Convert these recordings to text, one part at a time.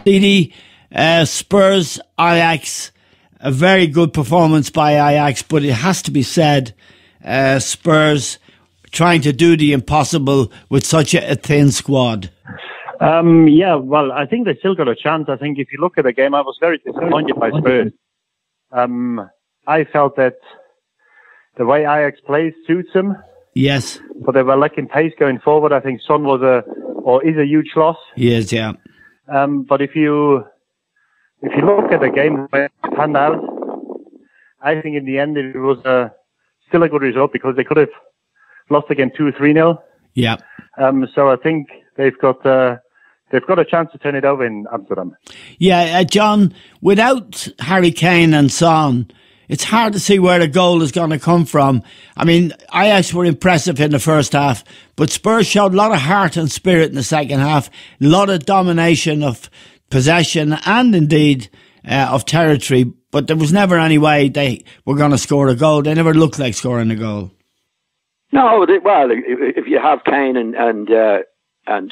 Didi, Spurs, Ajax, a very good performance by Ajax, but it has to be said, Spurs trying to do the impossible with such a thin squad. Yeah, well, I think they still got a chance. I think if you look at the game, I was very disappointed by Spurs. I felt that the way Ajax plays suits them. Yes. But they were lacking pace going forward. I think Son is a huge loss. He is, yeah. But if you look at the game where it panned out, I think in the end it was still a good result because they could have lost again 2-3-0. Yeah. So I think they've got a chance to turn it over in Amsterdam. Yeah, John, without Harry Kane and Son, it's hard to see where the goal is going to come from. I mean, Ajax were impressive in the first half, but Spurs showed a lot of heart and spirit in the second half, a lot of domination of possession and indeed of territory, but there was never any way they were going to score a goal. They never looked like scoring a goal. No, well, if you have Kane and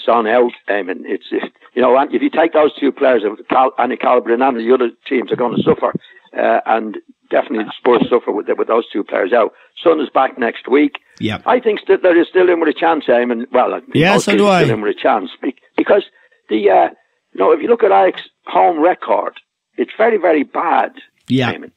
Son out, it's if you take those two players of any calibre, and the other teams are going to suffer, and definitely Spurs suffer with those two players out. Son is back next week. Yeah, I think that there is still in with a chance, Eamon. Well, yeah, so do I. Still in with a chance because if you look at Ajax's home record, it's very, very bad. Yeah. Eamon.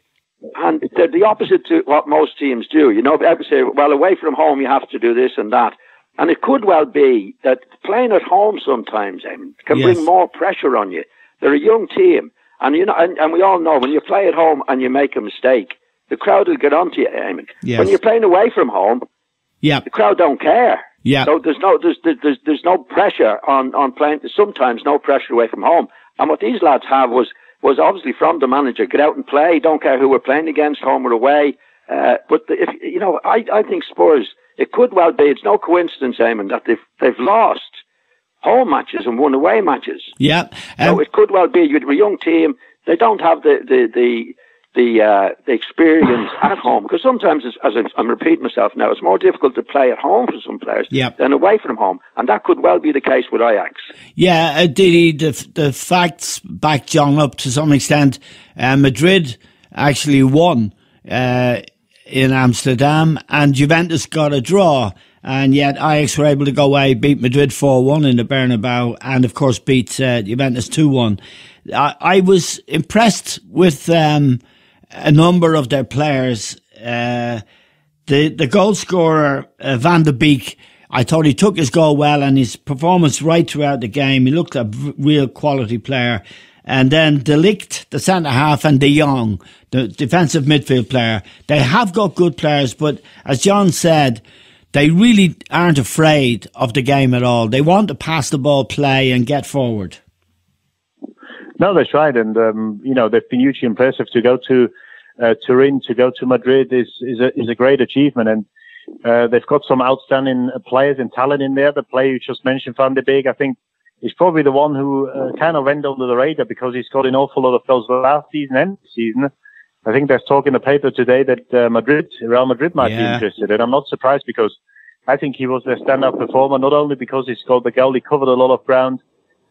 And they're the opposite to what most teams do. People say, well, away from home you have to do this and that. And it could well be that playing at home sometimes, Eamon, can bring more pressure on you. They're a young team. And and we all know when you play at home and you make a mistake, the crowd will get onto you, Eamon. Yes. When you're playing away from home, the crowd don't care. Yeah. So there's no pressure on playing. Sometimes no pressure away from home. And what these lads have was obviously from the manager, get out and play. Don't care who we're playing against, home or away. But I think Spurs. It could well be. It's no coincidence, Eamon, that they've lost home matches and won away matches. Yeah. So it could well be you're a young team. They don't have the experience at home because sometimes, I'm repeating myself now, it's more difficult to play at home for some players than away from home, and that could well be the case with Ajax. Yeah, Didi, the facts back John up to some extent. Madrid actually won in Amsterdam, and Juventus got a draw, and yet Ajax were able to go away, beat Madrid 4-1 in the Bernabeu, and of course beat Juventus 2-1. I was impressed with a number of their players. The goal scorer, Van de Beek, I thought he took his goal well, and his performance right throughout the game, he looked a real quality player. And then De Ligt, the centre-half, and De Jong, the defensive midfield player. They have got good players, but as John said, they really aren't afraid of the game at all. They want to pass the ball, play, and get forward. No, that's right. And, they've been hugely impressive. To go to Turin, to go to Madrid is a great achievement. And they've got some outstanding players and talent in there. The player you just mentioned, Van de Beek, I think, he's probably the one who kind of went under the radar because he's got an awful lot of goals last season and this season. I think there's talk in the paper today that Real Madrid might be interested. And I'm not surprised because I think he was their standout performer, not only because he scored the goal, he covered a lot of ground.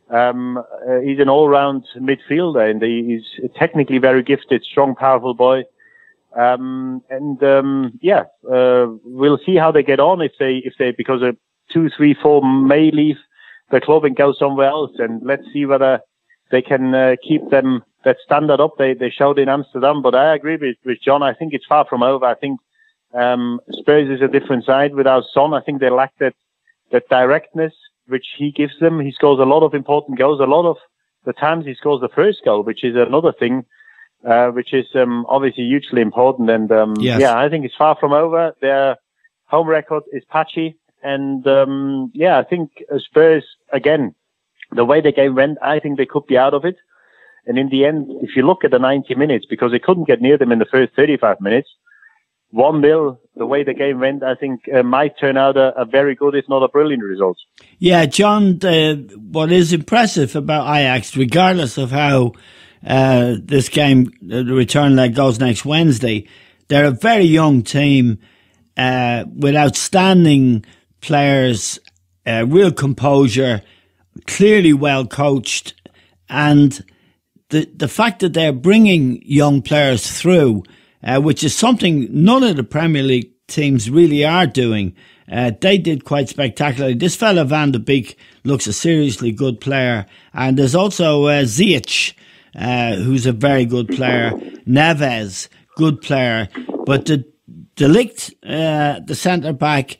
He's an all-round midfielder and he's technically very gifted, strong, powerful boy. We'll see how they get on if they because 2, 3, 4 may leave the club and go somewhere else, and let's see whether they can keep that standard up they showed in Amsterdam. But I agree with John. I think it's far from over. I think Spurs is a different side without Son. I think they lack that directness which he gives them. He scores a lot of important goals. A lot of the times he scores the first goal, which is another thing, which is obviously hugely important. And I think it's far from over. Their home record is patchy. And, I think Spurs, again, the way the game went, I think they could be out of it. And in the end, if you look at the 90 minutes, because they couldn't get near them in the first 35 minutes, 1-0, the way the game went, I think might turn out a very good, if not a brilliant result. Yeah, John, what is impressive about Ajax, regardless of how this game, the return leg goes next Wednesday, they're a very young team with outstanding players, real composure, clearly well coached, and the fact that they're bringing young players through, which is something none of the Premier League teams really are doing. They did quite spectacularly. This fella Van de Beek looks a seriously good player, and there's also Ziyech, who's a very good player. Neves, good player, but the Ligt, the centre back,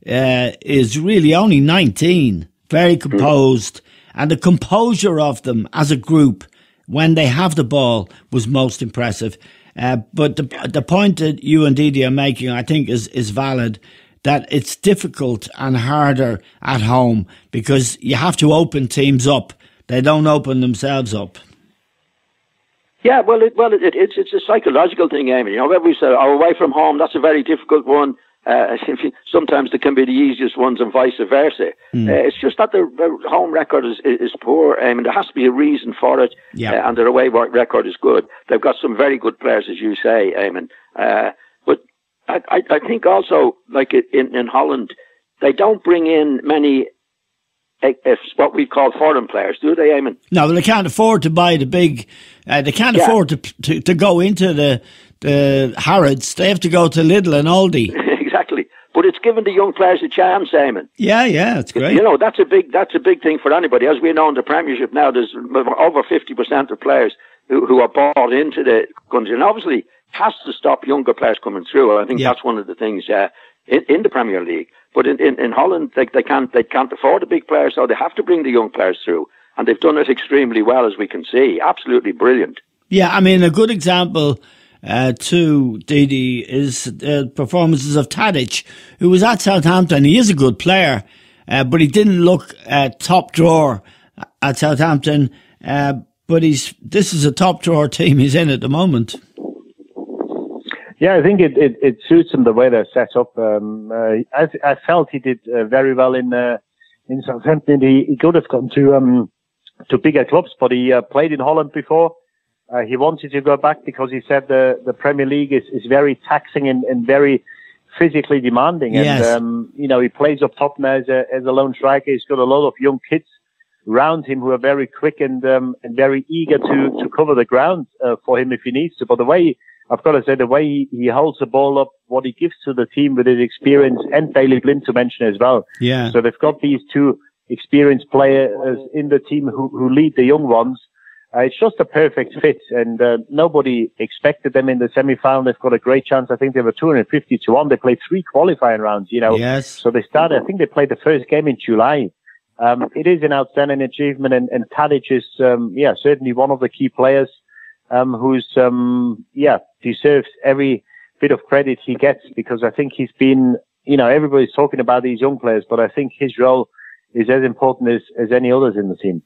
is really only 19, very composed, and the composure of them as a group when they have the ball was most impressive. But the point that you and Didi are making, I think, is valid, that it's difficult and harder at home because you have to open teams up. They don't open themselves up. Yeah, it's a psychological thing, Eamon. You know, we say, away from home, that's a very difficult one. Sometimes they can be the easiest ones and vice versa. It's just that their home record is poor. There has to be a reason for it, and their away record is good. They've got some very good players, as you say, Eamon. But I think also, like in Holland, they don't bring in many what we call foreign players, do they, Eamon? No, they can't afford to buy the big. They can't afford to go into the Harrods. They have to go to Lidl and Aldi. Exactly, but it's given the young players a chance, Eamon. Yeah, it's great. You know, that's a big thing for anybody. As we know in the Premiership now, there's over 50% of players who are bought into the country, and obviously has to stop younger players coming through. I think that's one of the things in the Premier League. But in Holland, they can't afford the big players, so they have to bring the young players through, and they've done it extremely well, as we can see. Absolutely brilliant. Yeah, I mean, a good example to Didi is performances of Tadic, who was at Southampton. He is a good player, but he didn't look top drawer at Southampton. But this is a top drawer team he's in at the moment. Yeah, I think it suits him the way they're set up. I felt he did very well in Southampton. He could have gone to bigger clubs, but he played in Holland before. He wanted to go back because he said the Premier League is very taxing and very physically demanding. Yes. And he plays up top now as a lone striker. He's got a lot of young kids around him who are very quick and very eager to cover the ground for him if he needs to. But I've got to say, the way he holds the ball up, what he gives to the team with his experience, and Bailey Blind to mention as well. Yeah. So they've got these two experienced players in the team who lead the young ones. It's just a perfect fit, and nobody expected them in the semi-final. They've got a great chance. I think they were 250-1. They played 3 qualifying rounds, Yes. So they started, I think they played the first game in July. It is an outstanding achievement, and Tadic is, certainly one of the key players. Who's deserves every bit of credit he gets, because I think he's been, everybody's talking about these young players, but I think his role is as important as any others in the team.